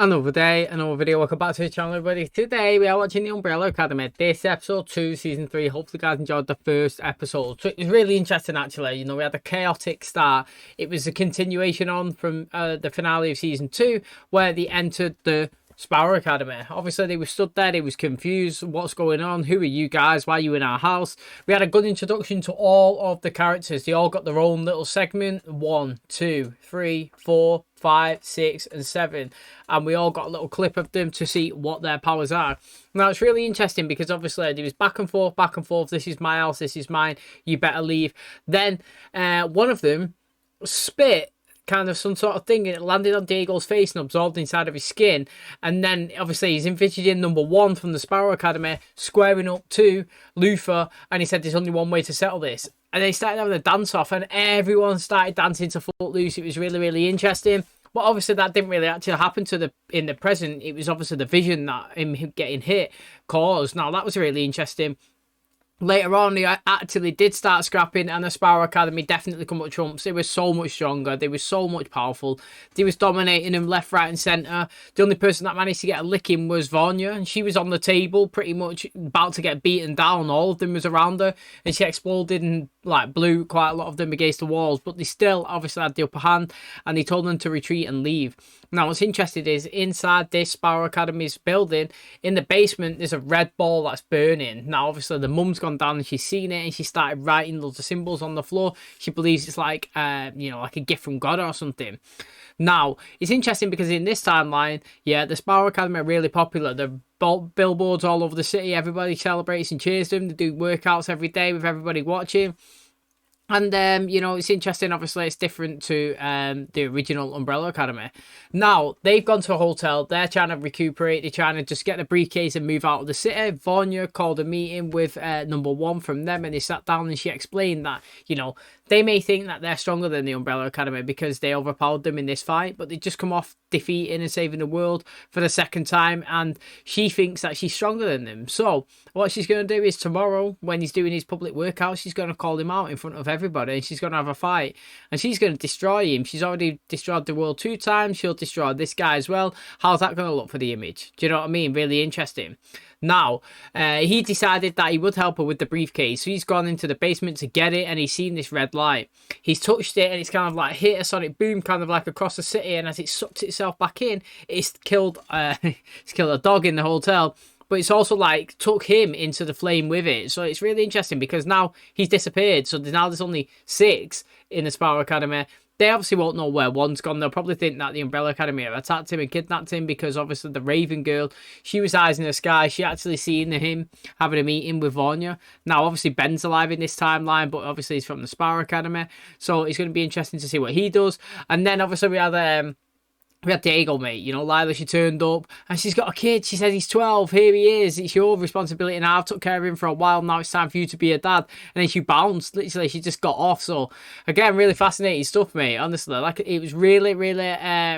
Another day, another video. Welcome back to the channel, everybody. Today we are watching the Umbrella Academy. This episode 2, season 3. Hopefully you guys enjoyed the first episode. So it was really interesting actually. You know, we had a chaotic start. It was a continuation on from the finale of season 2, where they entered the Sparrow Academy. Obviously they were stood there, they was confused. What's going on? Who are you guys? Why are you in our house? We had a good introduction to all of the characters. They all got their own little segment. 1, 2, 3, 4, 5, 6 and 7, and we all got a little clip of them to see what their powers are. Now it's really interesting because obviously there was back and forth. This is my house, this is mine, you better leave. Then one of them spit kind of some sort of thing, and it landed on Diego's face and absorbed inside of his skin. And then obviously he's envisaging number 1 from the Sparrow Academy squaring up to Luther, and he said there's only one way to settle this. And they started having a dance off, and everyone started dancing to Footloose. It was really interesting. But obviously that didn't really actually happen to in the present. It was obviously the vision that him getting hit caused. Now that was really interesting. Later on, they actually did start scrapping, and the Sparrow Academy definitely come up trumps. They were so much stronger. They were so much powerful. They was dominating them left, right, and centre. The only person that managed to get a licking was Vanya, and she was on the table, pretty much about to get beaten down. All of them was around her, and she exploded and like blew quite a lot of them against the walls. But they still obviously had the upper hand, and they told them to retreat and leave. Now, what's interesting is inside this Sparrow Academy's building, in the basement, there's a red ball that's burning. Now, obviously, the mum's gone down and she's seen it, and she started writing loads of symbols on the floor. She believes it's like, you know, like a gift from God or something. Now, it's interesting because in this timeline, yeah, the Sparrow Academy are really popular. They're billboards all over the city. Everybody celebrates and cheers them. They do workouts every day with everybody watching. And, you know, it's interesting. Obviously, it's different to the original Umbrella Academy. Now, they've gone to a hotel. They're trying to recuperate. They're trying to just get the briefcase and move out of the city. Vanya called a meeting with number 1 from them, and they sat down and she explained that, you know, they may think that they're stronger than the Umbrella Academy because they overpowered them in this fight, but they just come off defeating and saving the world for the second time, and she thinks that she's stronger than them. So what she's going to do is tomorrow, when he's doing his public workout, she's going to call him out in front of everybody, and she's going to have a fight, and she's going to destroy him. She's already destroyed the world 2 times. She'll destroy this guy as well. How's that going to look for the image? Do you know what I mean? Really interesting. Now, he decided that he would help her with the briefcase. So he's gone into the basement to get it, and he's seen this red light. He's touched it, and it's kind of like hit a sonic boom kind of like across the city, and as it sucked itself back in, it's killed it's killed a dog in the hotel. But it's also like took him into the flame with it. So it's really interesting because now he's disappeared. So now there's only 6 in the Sparrow Academy. They obviously won't know where 1's gone. They'll probably think that the Umbrella Academy have attacked him and kidnapped him because obviously the Raven girl, she was eyes in the sky. She actually seen him having a meeting with Vanya. Now, obviously, Ben's alive in this timeline, but obviously he's from the Sparrow Academy. So it's going to be interesting to see what he does. And then obviously we had Diego, mate. You know, Lila, she turned up and she's got a kid. She says he's 12. Here he is. It's your responsibility. And I've took care of him for a while. Now it's time for you to be a dad. And then she bounced. Literally, she just got off. So, again, really fascinating stuff, mate. Honestly, like, it was really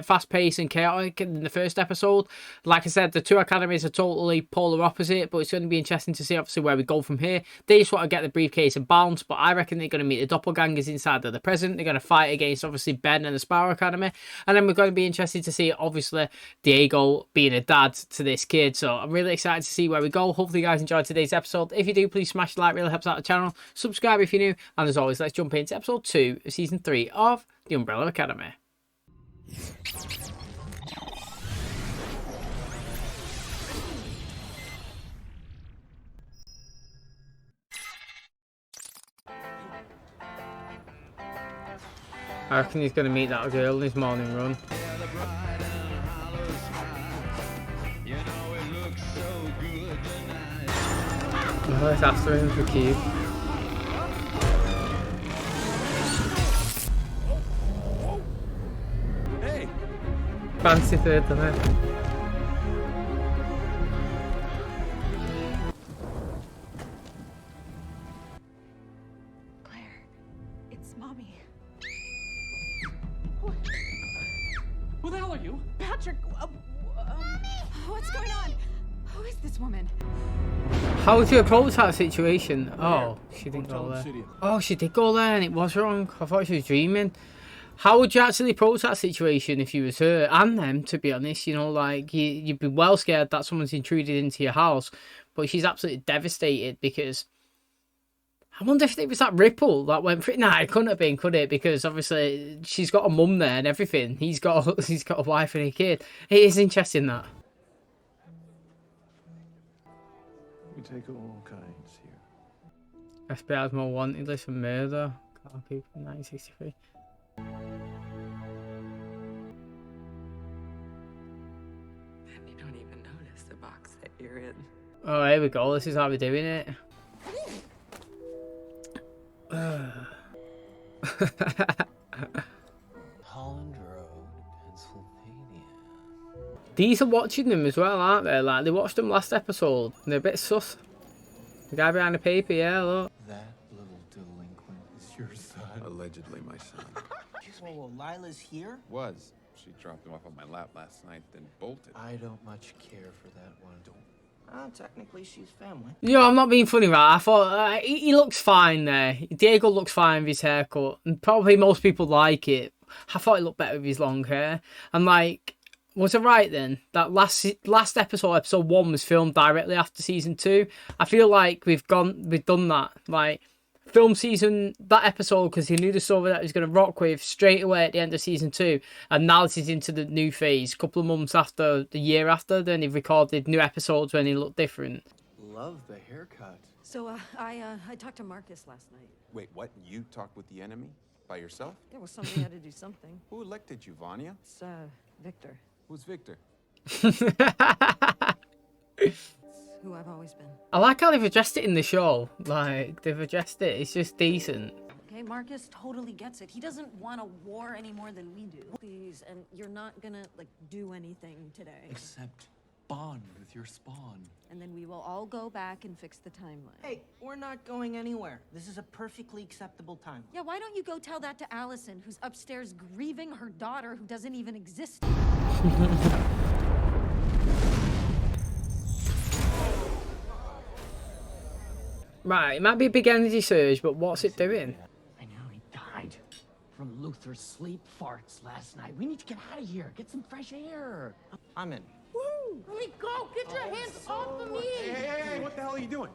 fast-paced and chaotic in the first episode. Like I said, the 2 academies are totally polar opposite. But it's going to be interesting to see, obviously, where we go from here. They just want to get the briefcase and bounce. But I reckon they're going to meet the doppelgangers inside of the present. They're going to fight against, obviously, Ben and the Sparrow Academy. And then we're going to be interested to see, obviously, Diego being a dad to this kid. So I'm really excited to see where we go. Hopefully you guys enjoyed today's episode. If you do, please smash the like, really helps out the channel. Subscribe if you're new, and as always, let's jump into episode 2 of season 3 of the Umbrella Academy. I reckon he's going to meet that girl in his morning run. Oh, it's after him for cube. Hey. Fancy third, doesn't it? Claire, it's Mommy. Who the hell are you? Patrick, what's going on? Who is this woman? How would you approach that situation? Oh, she didn't go there. Oh, she did go there and it was wrong. I thought she was dreaming. How would you actually approach that situation if you was her and them, to be honest? You know, like, you'd be well scared that someone's intruded into your house, but she's absolutely devastated because I wonder if it was that ripple that went through. Nah, it couldn't have been, could it? Because obviously she's got a mum there and everything. He's got a wife and a kid. It is interesting that. We take all kinds here. FBI's more wanted list for murder. Car people 1963. And you don't even notice the box that you're in. Oh, here we go. This is how we're doing it. Holland Road, Pennsylvania. These are watching them as well, aren't they? Like, they watched them last episode. And they're a bit sus. The guy behind the paper, yeah, look. That little delinquent is your son. Allegedly my son. Whoa, Lila's here? Was. She dropped him off on my lap last night, then bolted. I don't much care for that one. Technically, she's family. Yeah, I'm not being funny, right? I thought he looks fine there. Diego looks fine with his haircut. And probably most people like it. I thought he looked better with his long hair. And like, was it right then? That last episode, episode 1, was filmed directly after season 2. I feel like we've done that. Like, film season, that episode, because he knew the story that he was going to rock with straight away at the end of season 2, and now this is into the new phase. A couple of months after, the year after, then he recorded new episodes when he looked different. Love the haircut. So, I talked to Marcus last night. Wait, what? You talked with the enemy? By yourself? There was somebody had to do something. Who elected you, Vanya? It's, Victor. Who's Victor? Who I've always been. I like how they've addressed it in the show. Like, they've addressed it. It's just decent. Okay, Marcus totally gets it. He doesn't want a war any more than we do. Please, and you're not gonna, like, do anything today. Except bond with your spawn. And then we will all go back and fix the timeline. Hey, we're not going anywhere. This is a perfectly acceptable time. Yeah, why don't you go tell that to Allison, who's upstairs grieving her daughter who doesn't even exist? Right, it might be a big energy surge, but what's it doing? I know he died from Luther's sleep farts last night. We need to get out of here. Get some fresh air. I'm in. Let me go. Get your hands off of me. Hey, what the hell are you doing?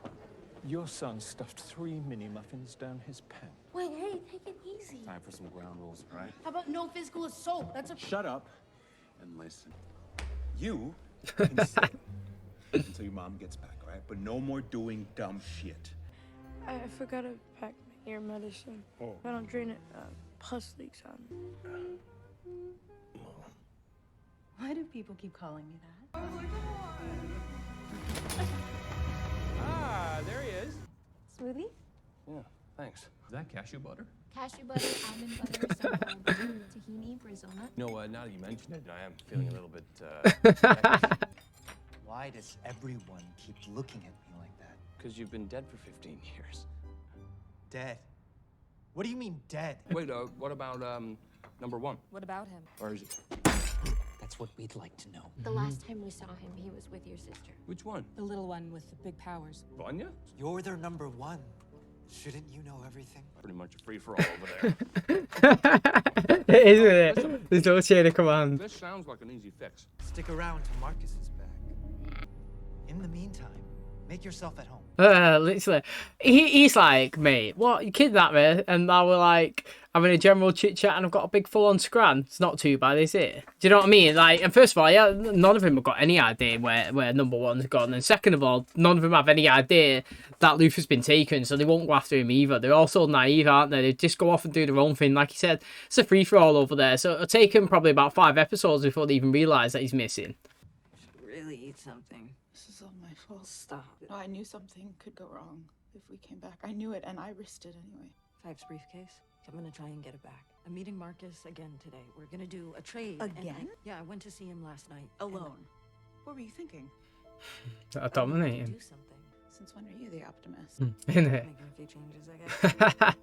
Your son stuffed 3 mini muffins down his pen. Wait, hey, take it easy. Time for some ground rules, right? How about no physical assault? That's a... Shut up and listen. You can sit until your mom gets back, all right? But no more doing dumb shit. I forgot to pack my ear medicine. Oh. If I don't drain it, pus leaks out. Why do people keep calling me that? Ah, there he is. Smoothie? Yeah, thanks. Is that cashew butter? Cashew butter, almond butter, sunflower butter, tahini, brazil nut. No, now that you mention it, I am feeling a little bit, Why does everyone keep looking at me like that? because you've been dead for 15 years. Dead? What do you mean dead? Wait, what about, number 1? What about him? Or is it? That's what we'd like to know. The last time we saw him, he was with your sister. Which one? The little one with the big powers. Vanya? You're their number 1. Shouldn't you know everything? Pretty much a free-for-all over there. Isn't it? There's no chain of command. This sounds like an easy fix. Stick around till Marcus is back. In the meantime, make yourself at home. Literally. He's like, mate, what? You kidnapped me? And now we're like having a general chit-chat and I've got a big full-on scran. It's not too bad, is it? Do you know what I mean? Like, and first of all, yeah, none of them have got any idea where number 1's gone. And second of all, none of them have any idea that Luther's been taken, so they won't go after him either. They're all so naive, aren't they? They just go off and do their own thing. Like you said, it's a free-for-all over there. So it'll take them probably about 5 episodes before they even realise that he's missing. Should really eat something. This is all my fault. Stop. No, I knew something could go wrong if we came back. I knew it, and I risked it anyway. Five's briefcase. I'm gonna try and get it back. I'm meeting Marcus again today. We're gonna do a trade. Again? Yeah, I went to see him last night. Alone. What were you thinking? Dominating. Do something. Since when are you the optimist? Isn't it? Making a few changes, I guess.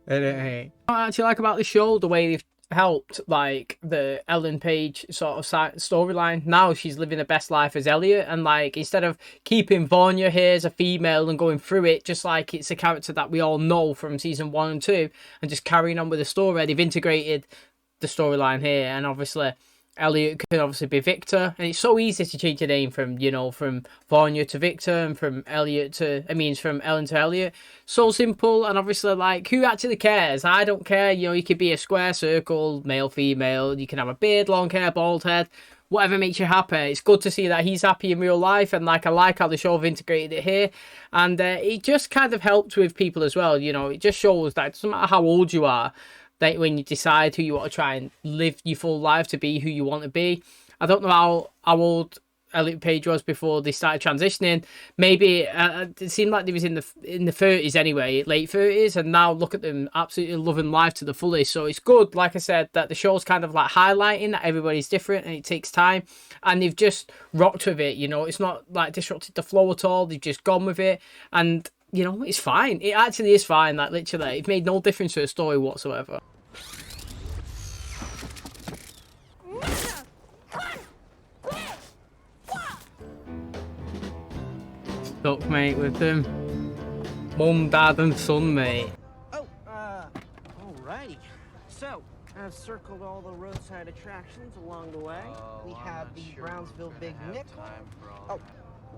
Isn't it? What I actually like about the show, the way they've helped, like, the Ellen Page sort of storyline. Now she's living her best life as Elliot, and like, instead of keeping Vanya here as a female and going through it just like it's a character that we all know from season 1 and 2 and just carrying on with the story, they've integrated the storyline here, and obviously Elliot can obviously be Victor, and it's so easy to change your name from, you know, from Vanya to Victor, and from Elliot to, from Ellen to Elliot. So simple, and obviously, like, who actually cares? I don't care. You know, you could be a square, circle, male, female. You can have a beard, long hair, bald head, whatever makes you happy. It's good to see that he's happy in real life, and like, I like how the show have integrated it here, and it just kind of helped with people as well. You know, it just shows that it doesn't matter how old you are, that when you decide who you want to try and live your full life to be who you want to be. I don't know how old Elliot Page was before they started transitioning. Maybe it seemed like they was in the 30s anyway, late 30s, and now look at them absolutely loving life to the fullest. So it's good, like I said, that the show's kind of like highlighting that everybody's different and it takes time, and they've just rocked with it. You know, it's not like disrupted the flow at all. They've just gone with it, and you know, it's fine. It actually is fine. Like, literally, it made no difference to the story whatsoever. Stuck, mate, with them. Mum, dad, and son, mate. Oh, alrighty. So, I've circled all the roadside attractions along the way. We have the Brownsville Big Nickel. Oh,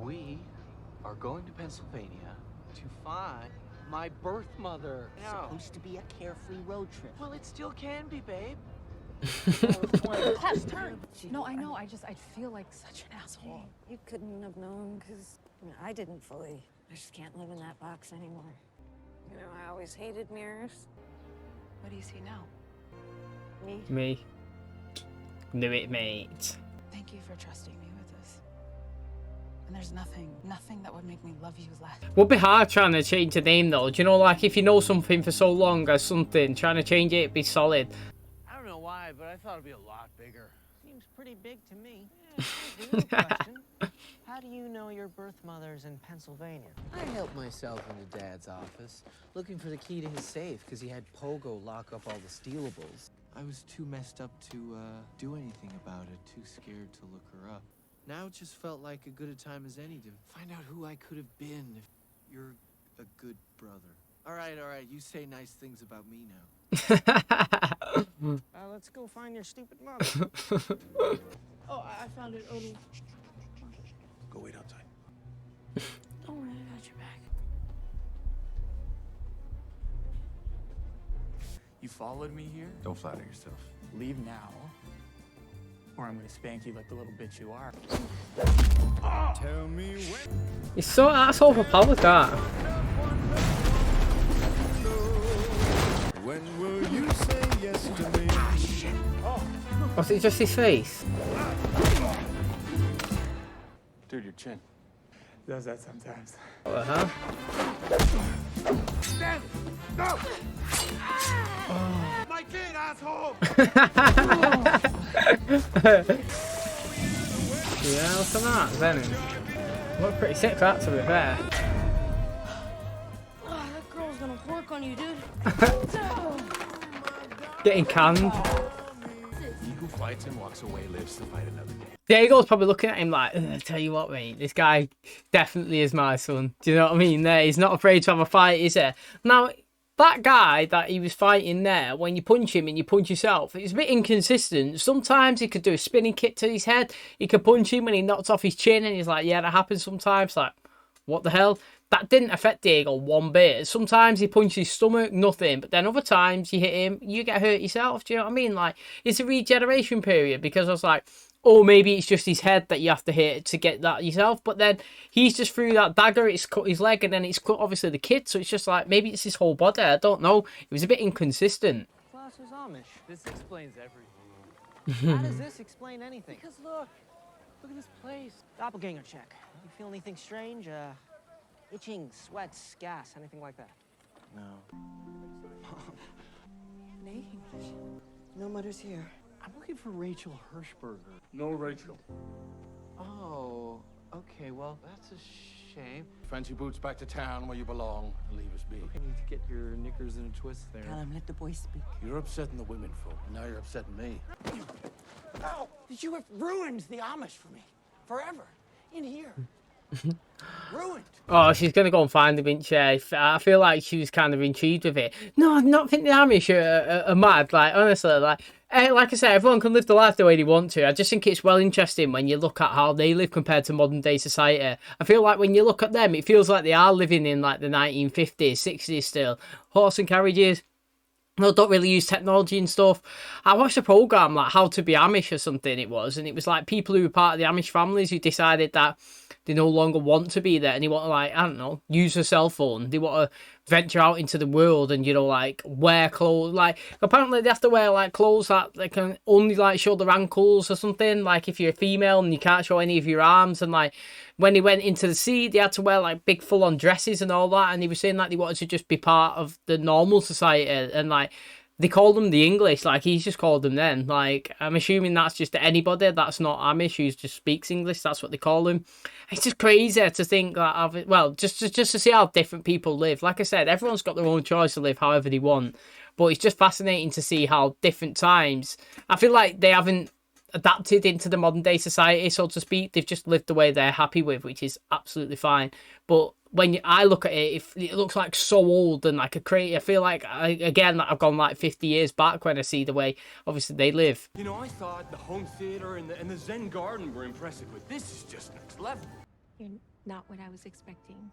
we are going to Pennsylvania to find my birth mother. it's supposed to be a carefree road trip. Well, it still can be, babe. Tess, turn. No, I know. I feel like such an asshole. You couldn't have known, because I didn't fully. I just can't live in that box anymore. You know, I always hated mirrors. What do you see now? Me. Me. Knew it, mate. Thank you for trusting me with this. And there's nothing that would make me love you less. Would be hard trying to change the name though. Do you know, like, if you know something for so long as something, trying to change it, be solid. I don't know why, but I thought it'd be a lot bigger. Seems pretty big to me. Yeah, question. How do you know your birth mother's in Pennsylvania? I helped myself into Dad's office, looking for the key to his safe, because he had Pogo lock up all the stealables. I was too messed up to do anything about it, too scared to look her up. Now it just felt like a good a time as any to find out who I could have been if you're a good brother. All right, you say nice things about me now. Let's go find your stupid mother. Oh, I found it. Odie. Go wait outside. Don't worry, I got your back. You followed me here? Don't flatter yourself. Leave now, or I'm gonna spank you like the little bitch you are. Tell me when. It's so, that's overpowered, that. When will you say yes to me? Was it just his face? Dude, your chin does that sometimes. What the hell? No! My kid, asshole! Yeah, what's that? Venom. Look pretty sick, that, to be fair. Oh, that girl's gonna work on you, dude. Getting canned. He who fights and walks away lives to fight another day. Diego's probably looking at him like, I tell you what, mate, this guy definitely is my son. Do you know what I mean? There, he's not afraid to have a fight, is he? Now, that guy that he was fighting there, when you punch him and you punch yourself, it's a bit inconsistent. Sometimes he could do a spinning kick to his head. He could punch him and he knocked off his chin, and he's like, yeah, that happens sometimes. Like, what the hell? That didn't affect Diego one bit. Sometimes he punched his stomach, nothing. But then other times you hit him, you get hurt yourself. Do you know what I mean? Like, it's a regeneration period, because I was like, oh, maybe it's just his head that you have to hit to get that yourself. But then he's just threw that dagger, it's cut his leg, and then it's cut, obviously, the kid. So it's just like, maybe it's his whole body. I don't know. It was a bit inconsistent. KLAUS is Amish. This explains everything. How does this explain anything? Because look at this place. Doppelganger check. You feel anything strange? Itching, sweats, gas, anything like that? No. No mutters here. I'm looking for Rachel Hirschberger. No, Rachel. Oh, okay, well, that's a shame. Fancy boots back to town where you belong. Leave us be. You need to get your knickers in a twist there. Tell him, let the boy speak. You're upsetting the women folk. Now you're upsetting me. Oh, you have ruined the Amish for me. Forever. In here. Ruined. Oh, she's going to go and find him, isn't she? I feel like she was kind of intrigued with it. No, I don't think the Amish are mad. Like, honestly, like I said, everyone can live the life the way they want to. I just think it's well interesting when you look at how they live compared to modern day society. I feel like when you look at them, it feels like they are living in like the 1950s, 60s still. Horse and carriages. No, don't really use technology and stuff. I watched a program like How to Be Amish or something it was, and it was like people who were part of the Amish families who decided that they no longer want to be there and they want to, like, I don't know, use a cell phone. They want to venture out into the world and, you know, like, wear clothes. Like, apparently they have to wear, like, clothes that they can only, like, show their ankles or something. Like, if you're a female and you can't show any of your arms. And, like, when they went into the sea, they had to wear, like, big full-on dresses and all that. And he was saying that they wanted to just be part of the normal society. And, like, they called them the English, like he's just called them then. Like, I'm assuming that's just anybody that's not Amish who just speaks English. That's what they call them. It's just crazy to think that, well, just to see how different people live. Like I said, everyone's got their own choice to live however they want. But it's just fascinating to see how different times, I feel like they haven't adapted into the modern day society, so to speak. They've just lived the way they're happy with, which is absolutely fine. But when I look at it, it looks like so old and like a crazy. I feel like I've gone like 50 years back when I see the way obviously they live. You know, I thought the home theater and the Zen garden were impressive, but this is just next level. You're not what I was expecting.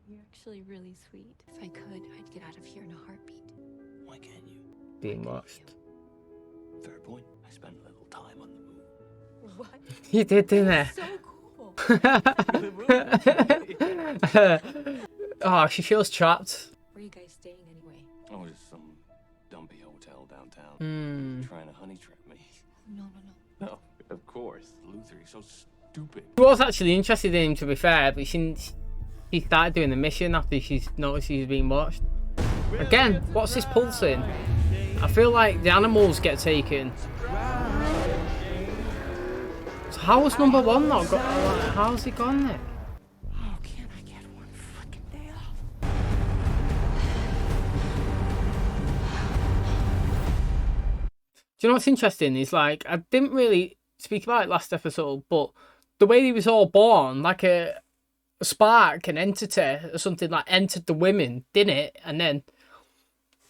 You're actually really sweet. If I could, I'd get out of here in a heartbeat. Why can't you? Being watched. Fair point. I spent a little time on the moon. What? You did, didn't you? So cool. Oh, she feels trapped. Where are you guys staying anyway? Oh, just some dumpy hotel downtown. Trying to honey trap me. No. No, of course. Luther, he's so stupid. She was actually interested in him, to be fair, but she started doing the mission after she's noticed she's being watched. Again, what's this pulsing? I feel like the animals get taken. So how was number one not got? Like, how's it gone then? Oh, can I get one fucking day off? Do you know what's interesting? Is like, I didn't really speak about it last episode, but the way he was all born, like a spark, an entity or something like entered the women, didn't it? And then,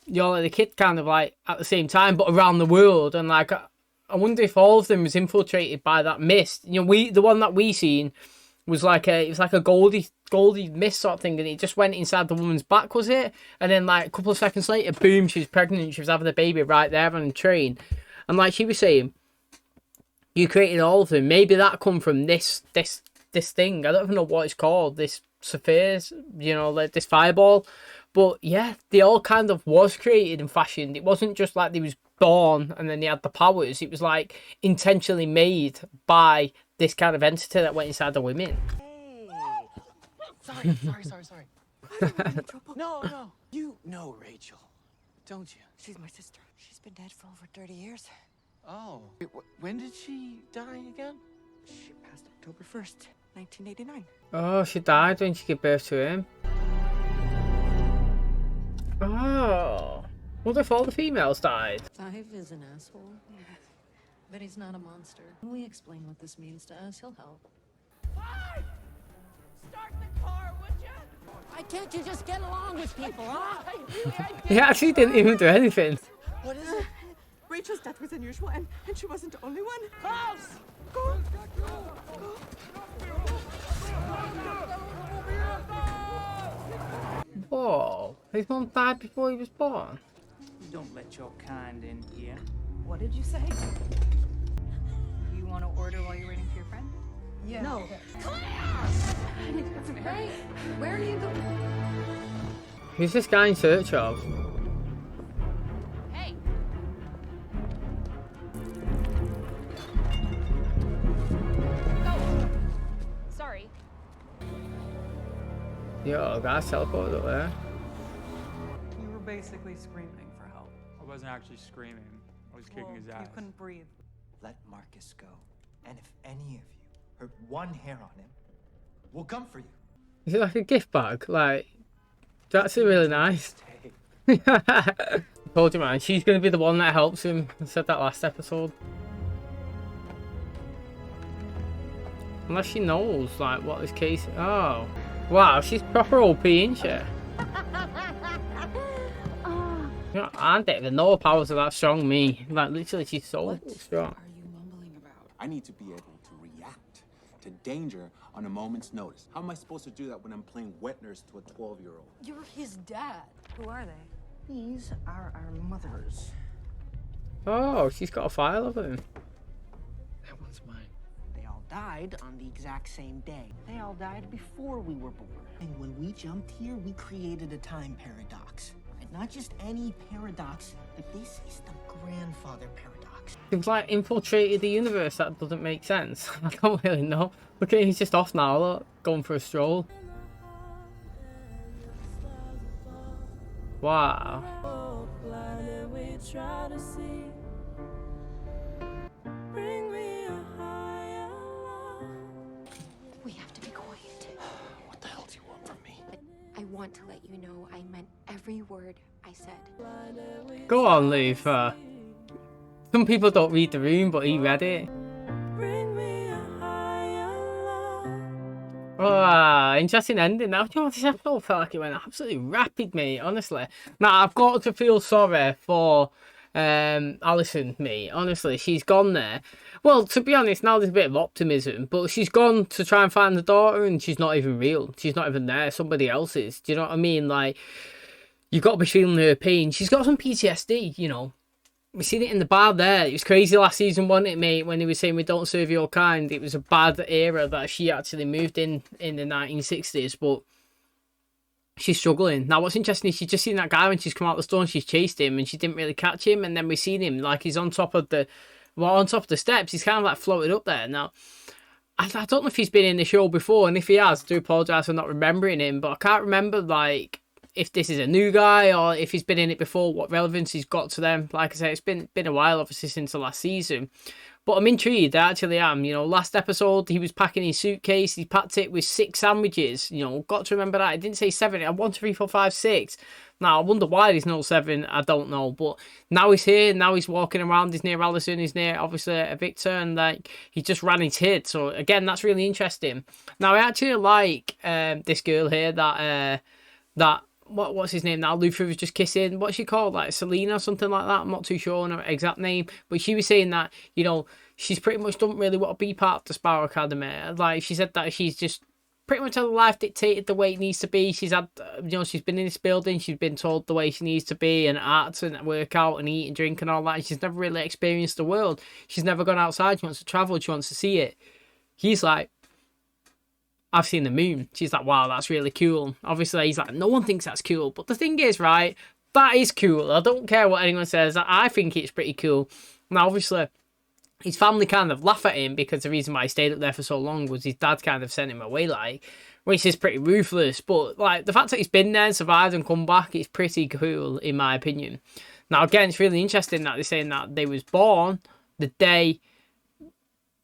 you know, like the kid kind of like at the same time, but around the world. And like, I wonder if all of them was infiltrated by that mist. You know, the one that we seen was like it was like a goldy mist sort of thing, and it just went inside the woman's back, was it? And then like a couple of seconds later, boom, she was pregnant. She was having a baby right there on the train. And like she was saying, you created all of them. Maybe that come from this thing. I don't even know what it's called. This spheres, you know, like this fireball. But yeah, they all kind of was created and fashioned. It wasn't just like they was born and then they had the powers. It was like intentionally made by this kind of entity that went inside the women. Hey. Sorry. No. You know Rachel, don't you? She's my sister. She's been dead for over 30 years. Oh. Wait, when did she die again? She passed October 1st, 1989. Oh, she died when she gave birth to him. Oh. What if all the females died? Five is an asshole, but he's not a monster. When we explain what this means to us, he'll help. Five! Start the car, would you? Why can't you just get along with people, huh? He actually didn't even do anything. What is it? Rachel's death was unusual, and she wasn't the only one. KLAUS! Go! Whoa. His mom died before he was born. Don't let your kind in here. What did you say? You want to order while you're waiting for your friend? Yeah. No. Right? Where are you going? Who's this guy in search of? Hey! Go! Sorry. Yo, guy's teleported up there. You were basically screaming for help. I wasn't actually screaming. I was kicking his ass. You couldn't breathe. Let Marcus go. And if any of you hurt one hair on him, we'll come for you. Is it like a gift bag? Like, that's really nice. Told you, man, she's going to be the one that helps him. I said that last episode. Unless she knows, like, what this case... Oh. Wow, she's proper OP, isn't she? You know, I don't even know her powers are that strong, me. Like, literally, she's so strong. I need to be able to react to danger on a moment's notice. How am I supposed to do that when I'm playing wet nurse to a 12-year-old? You're his dad. Who are they? These are our mothers. Oh, she's got a file of him. That one's mine. They all died on the exact same day. They all died before we were born. And when we jumped here, we created a time paradox. Right? Not just any paradox, but this is the grandfather paradox. Seems like infiltrated the universe. That doesn't make sense. I don't really know. Look at him, he's just off now, look, going for a stroll. Wow. We have to be quiet. What the hell do you want from me? I want to let you know I meant every word I said. Go on, Luther. Some people don't read the room, but he read it. Ah, interesting ending. Now, you know, this episode felt like it went absolutely rapid, mate, honestly. Now, I've got to feel sorry for Alison, mate. Honestly, she's gone there. Well, to be honest, now there's a bit of optimism, but she's gone to try and find the daughter, and she's not even real. She's not even there. Somebody else is. Do you know what I mean? Like, you've got to be feeling her pain. She's got some PTSD, you know. We seen it in the bar there. It was crazy last season, wasn't it, mate? When he was saying we don't serve your kind. It was a bad era that she actually moved in the 1960s, but she's struggling. Now, what's interesting is she's just seen that guy when she's come out the store and she's chased him and she didn't really catch him. And then we seen him like he's on top of the steps. He's kind of like floated up there. Now, I don't know if he's been in the show before, and if he has, I do apologise for not remembering him, but I can't remember, like, if this is a new guy or if he's been in it before, what relevance he's got to them. Like I say, it's been a while, obviously, since the last season. But I'm intrigued, I actually am. You know, last episode, he was packing his suitcase. He packed it with 6 sandwiches. You know, got to remember that. It didn't say 7. It had 1, 2, 3, 4, 5, 6. Now, I wonder why there's no 7. I don't know. But now he's here. Now he's walking around. He's near Alison. He's near, obviously, Victor. And, like, he just ran his hit. So, again, that's really interesting. Now, I actually like this girl here that what's his name now? Luther was just kissing. What's she called? Like Selena or something like that. I'm not too sure on her exact name. But she was saying that, you know, she's pretty much don't really want to be part of the Sparrow Academy. Like, she said that she's just pretty much had her life dictated the way it needs to be. She's had, you know, she's been in this building. She's been told the way she needs to be and act and work out and eat and drink and all that. And she's never really experienced the world. She's never gone outside. She wants to travel. She wants to see it. He's like, I've seen the moon. She's like, wow, that's really cool. Obviously, he's like, no one thinks that's cool. But the thing is, right, that is cool. I don't care what anyone says. I think it's pretty cool. Now, obviously, his family kind of laugh at him because the reason why he stayed up there for so long was his dad kind of sent him away, like, which is pretty ruthless. But, like, the fact that he's been there and survived and come back is pretty cool, in my opinion. Now, again, it's really interesting that they're saying that they was born the day...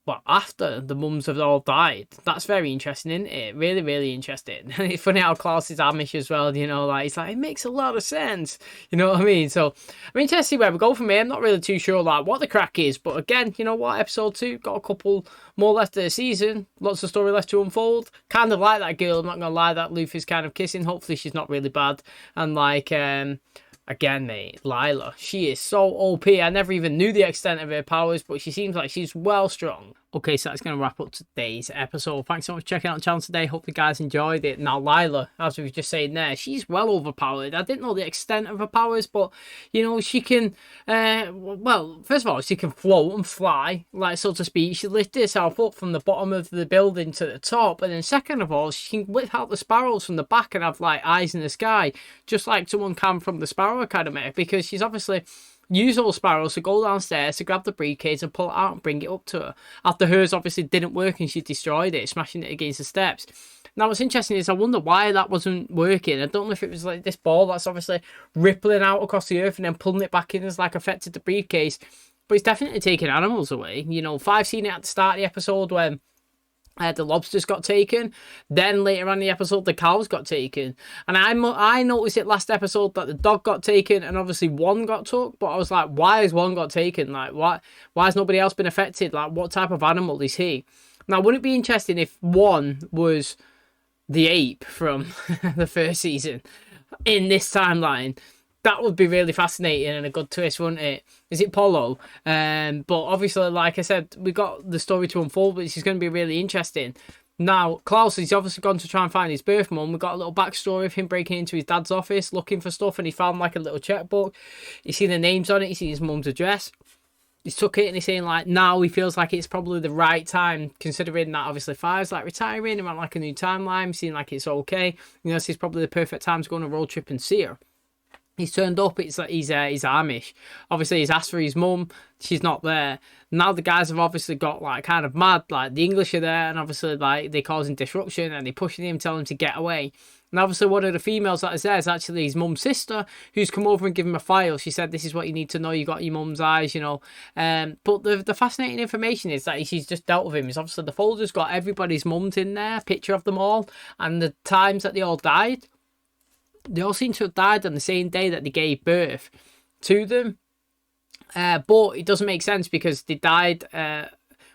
well, after the mums have all died. That's very interesting, isn't it? Really, really interesting. And it's funny how KLAUS is Amish as well, you know, like, it's like, it makes a lot of sense, you know what I mean? So, I'm interested to see where we go from here. I'm not really too sure, like, what the crack is, but again, you know what, episode 2, got a couple more left of the season, lots of story left to unfold. Kind of like that girl, I'm not gonna lie, that Luther's kind of kissing. Hopefully she's not really bad. And, like, again, mate, Lila, she is so OP. I never even knew the extent of her powers, but she seems like she's well strong. Okay, so that's going to wrap up today's episode. Thanks so much for checking out the channel today. Hope you guys enjoyed it. Now, Lila, as we were just saying there, she's well overpowered. I didn't know the extent of her powers, but, you know, she can, well, first of all, she can float and fly, like, so to speak. She lifted herself up from the bottom of the building to the top. And then second of all, she can whip out the sparrows from the back and have, like, eyes in the sky, just like someone can from the Sparrow Academy, because she's obviously... use all sparrows to go downstairs to grab the briefcase and pull it out and bring it up to her. After hers obviously didn't work and she destroyed it, smashing it against the steps. Now what's interesting is I wonder why that wasn't working. I don't know if it was like this ball that's obviously rippling out across the earth and then pulling it back in has like affected the briefcase. But it's definitely taking animals away. You know, I've seen it at the start of the episode when the lobsters got taken. Then later on in the episode, the cows got taken. And I noticed it last episode that the dog got taken and obviously one got took. But I was like, why has one got taken? Like, why has nobody else been affected? Like, what type of animal is he? Now, wouldn't it be interesting if one was the ape from the first season in this timeline? That would be really fascinating and a good twist, wouldn't it? Is it Polo? But obviously, like I said, we got the story to unfold, which is going to be really interesting. Now, KLAUS, he's obviously gone to try and find his birth mum. We've got a little backstory of him breaking into his dad's office, looking for stuff, and he found like a little checkbook. You see the names on it, you see his mum's address. He's took it and he's saying like now he feels like it's probably the right time, considering that obviously Fire's like retiring and want like a new timeline, seeing like it's okay. You know, this is probably the perfect time to go on a road trip and see her. He's turned up, it's like he's Amish. Obviously, he's asked for his mum, she's not there. Now the guys have obviously got like kind of mad, like the English are there, and obviously like they're causing disruption and they're pushing him, telling him to get away. And obviously one of the females that is there is actually his mum's sister, who's come over and given him a file. She said, this is what you need to know, you got your mum's eyes, you know. But the fascinating information is that she's just dealt with him. Is obviously the folder's got everybody's mums in there, picture of them all, and the times that they all died. They all seem to have died on the same day that they gave birth to them. But it doesn't make sense because they died...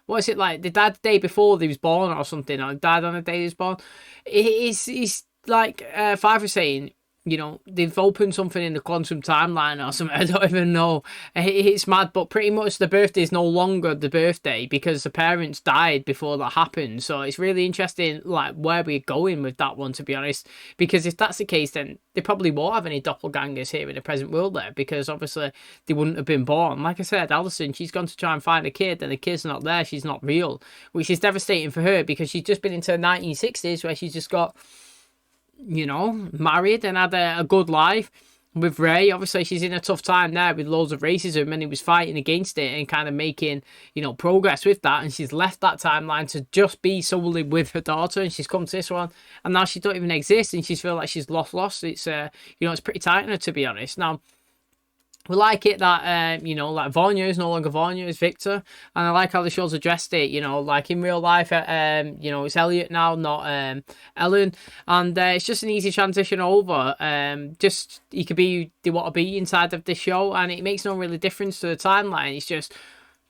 what is it like? They died the day before they was born or something. Or died on the day he was born. It's like Five was saying, you know, they've opened something in the quantum timeline or something. I don't even know. It's mad, but pretty much the birthday is no longer the birthday because the parents died before that happened. So it's really interesting, like, where we're going with that one, to be honest. Because if that's the case, then they probably won't have any doppelgangers here in the present world there, because obviously they wouldn't have been born. Like I said, Alison, she's gone to try and find a kid, and the kid's not there. She's not real, which is devastating for her because she's just been into the 1960s where she's just got, you know, married and had a good life with Ray. Obviously, she's in a tough time there with loads of racism, and he was fighting against it and kind of making, you know, progress with that. And she's left that timeline to just be solely with her daughter, and she's come to this one, and now she don't even exist, and she's feel like she's lost. It's you know, it's pretty tight on her, to be honest. Now, we like it that, you know, like Vanya is no longer Vanya, it's Victor. And I like how the show's addressed it, you know, like in real life, you know, it's Elliot now, not Ellen. And it's just an easy transition over. Just, you could be, they want to be inside of the show, and it makes no really difference to the timeline. It's just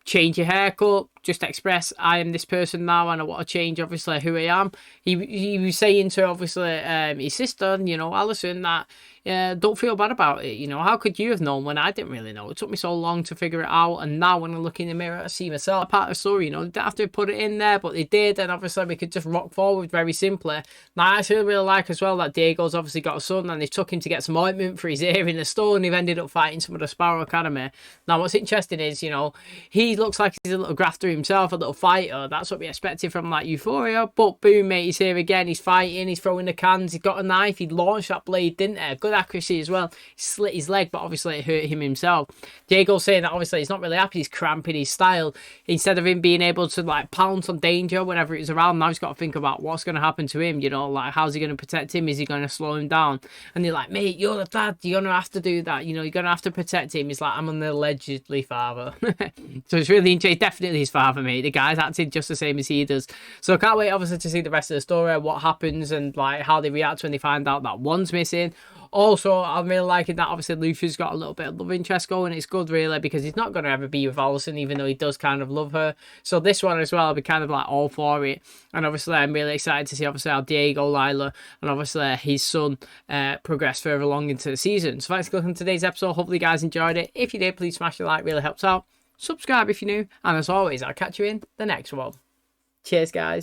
change your haircut, just express, I am this person now, and I want to change, obviously, who I am. He was saying to, obviously, his sister, you know, Alison, that, don't feel bad about it. You know, how could you have known when I didn't really know? It took me so long to figure it out, and now when I look in the mirror, I see myself. Part of the story, you know, they didn't have to put it in there, but they did, and obviously we could just rock forward very simply. Now, I actually really like as well that Diego's obviously got a son, and they took him to get some ointment for his ear in the store, and they've ended up fighting some of the Sparrow Academy. Now, what's interesting is, you know, he looks like he's a little grafter himself, a little fighter. That's what we expected from, like, Euphoria, but boom, mate, he's here again. He's fighting, he's throwing the cans, he's got a knife, he launched that blade, didn't he? Good accuracy as well. He slit his leg, but obviously it hurt him himself. Diego's saying that obviously he's not really happy, he's cramping his style. Instead of him being able to, like, pounce on danger whenever it's around, now he's got to think about what's going to happen to him, you know, like, how's he going to protect him? Is he going to slow him down? And they're like, mate, you're the dad, you're going to have to do that, you know, you're going to have to protect him. He's like, I'm an allegedly father. So it's really interesting. Definitely his father, mate. The guy's acting just the same as he does. So I can't wait, obviously, to see the rest of the story, what happens, and, like, how they react when they find out that one's missing. Also, I'm really liking that, obviously, Luther's got a little bit of love interest going. It's good, really, because he's not going to ever be with Alison, even though he does kind of love her. So this one as well, I'll be kind of, like, all for it. And obviously, I'm really excited to see, obviously, how Diego, Lila, and obviously his son progress further along into the season. So thanks for clicking on today's episode. Hopefully, you guys enjoyed it. If you did, please smash the like, really helps out. Subscribe if you're new. And as always, I'll catch you in the next one. Cheers, guys.